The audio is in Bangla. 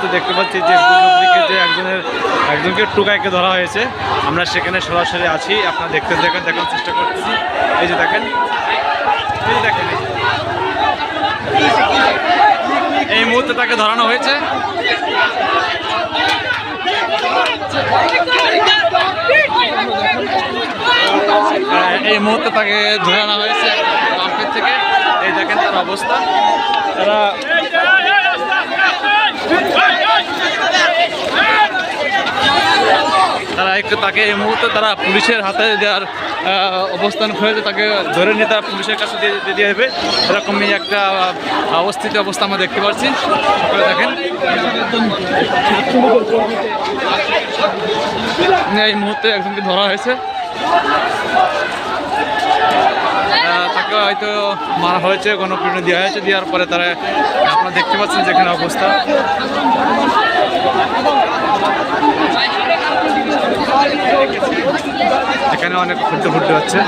মুহূর্তে দেখতে পাচ্ছি যে যে একজনকে টুকাইকে ধরা হয়েছে। আমরা সেখানে সরাসরি আছি, আপনারা দেখার চেষ্টা করতেছি। এই যে দেখেন, এই মুহূর্তে তাকে ধরানো হয়েছে। এই মুহূর্তে তাকে ধরে আনা হয়েছে পাম্পের থেকে। এই দেখেন তার অবস্থা। তাকে এই মুহূর্তে তারা পুলিশের হাতে দেওয়ার অবস্থান হয়েছে। তাকে ধরে নিয়ে তারা পুলিশের কাছে দিয়ে দেবে, এরকমই একটা অবস্থা আমরা দেখতে পাচ্ছি। দেখেন এই মুহূর্তে একজনকে ধরা হয়েছে, তাকে হয়তো মারা হয়েছে, গণপিটুনি দেওয়া হয়েছে। দেওয়ার পরে তারা আপনারা দেখতে পাচ্ছেন যেখানে অবস্থা। এখানে অনেক ফুটতে হচ্ছে।